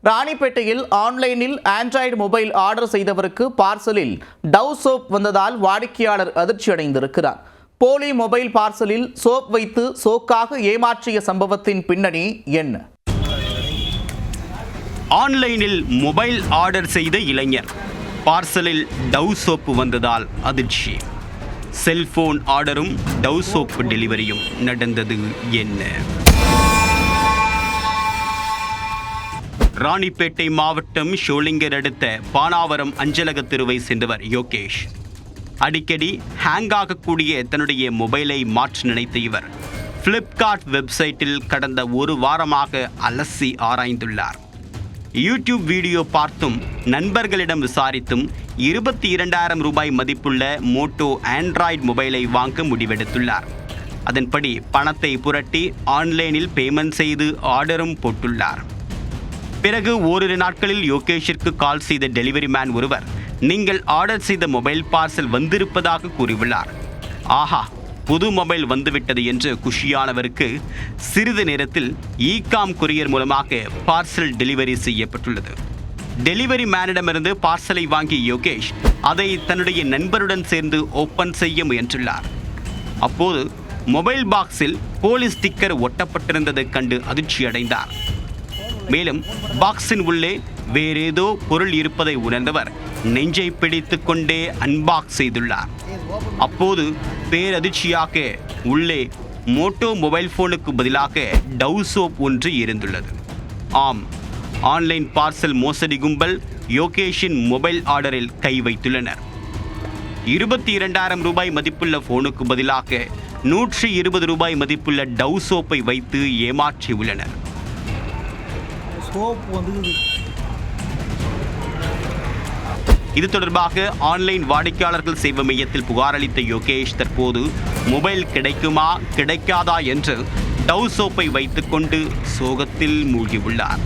ராணிப்பேட்டையில் ஆன்லைனில் Android mobile order செய்தவருக்கு பார்சலில் டவ் சோப் வந்ததால் வாடிக்கையாளர் அதிர்ச்சியடைந்திருக்கிறார். போலி மொபைல் பார்சலில் சோப் வைத்து சோக்காக ஏமாற்றிய சம்பவத்தின் பின்னணி என்ன? ஆன்லைனில் மொபைல் ஆர்டர் செய்த இளைஞர் பார்சலில் டவ் சோப்பு வந்ததால் அதிர்ச்சி. செல்போன் ஆர்டரும் டவ் சோப்பு டெலிவரியும் நடந்தது என்ன? ராணிப்பேட்டை மாவட்டம் ஷோலிங்கர் அடுத்த பானாவரம் அஞ்சலக தெருவை சென்றவர் யோகேஷ். அடிக்கடி ஹேங் ஆகக்கூடிய தன்னுடைய மொபைலை மாற்ற நினைத்த இவர் ஃப்ளிப்கார்ட் வெப்சைட்டில் கடந்த ஒரு வாரமாக அலசி ஆராய்ந்துள்ளார். யூடியூப் வீடியோ பார்த்தும் நண்பர்களிடம் விசாரித்தும் 22,000 ரூபாய் மதிப்புள்ள மோட்டோ ஆண்ட்ராய்டு மொபைலை வாங்க முடிவெடுத்துள்ளார். அதன்படி பணத்தை புரட்டி ஆன்லைனில் பேமெண்ட் செய்து ஆர்டரும் போட்டுள்ளார். பிறகு ஓரிரு நாட்களில் யோகேஷிற்கு கால் செய்த டெலிவரி மேன் ஒருவர் நீங்கள் ஆர்டர் செய்த மொபைல் பார்சல் வந்திருப்பதாக கூறியுள்ளார். ஆஹா, புது மொபைல் வந்துவிட்டது என்று குஷியானவருக்கு சிறிது நேரத்தில் இகாம் கொரியர் மூலமாக பார்சல் டெலிவரி செய்யப்பட்டுள்ளது. டெலிவரி மேனிடமிருந்து பார்சலை வாங்கிய யோகேஷ் அதை தன்னுடைய நண்பருடன் சேர்ந்து ஓப்பன் செய்ய முயன்றுள்ளார். அப்போது மொபைல் பாக்ஸில் போலீஸ் ஸ்டிக்கர் ஒட்டப்பட்டிருந்ததைக் கண்டு அதிர்ச்சி அடைந்தார். மேலும் பாக்ஸின் உள்ளே வேறேதோ பொருள் இருப்பதை உணர்ந்தவர் நெஞ்சை பிடித்து கொண்டே அன்பாக்ஸ் செய்துள்ளார். அப்போது பேரதிர்ச்சியாக உள்ளே மோட்டோ மொபைல் போனுக்கு பதிலாக டவ் சோப் ஒன்று இருந்துள்ளது. ஆம், ஆன்லைன் பார்சல் மோசடி கும்பல் யோகேஷின் மொபைல் ஆர்டரில் கை வைத்துள்ளனர். 22,000 ரூபாய் மதிப்புள்ள போனுக்கு பதிலாக 120 ரூபாய் மதிப்புள்ள டவ் சோப்பை வைத்து ஏமாற்றியுள்ளனர். இது தொடர்பாக ஆன்லைன் வாடிக்கையாளர்கள் சேவை மையத்தில் புகார் அளித்த யோகேஷ் தற்போது மொபைல் கிடைக்குமா கிடைக்காதா என்று டவ் சோப்பை வைத்துக்கொண்டு சோகத்தில் மூழ்கியுள்ளார்.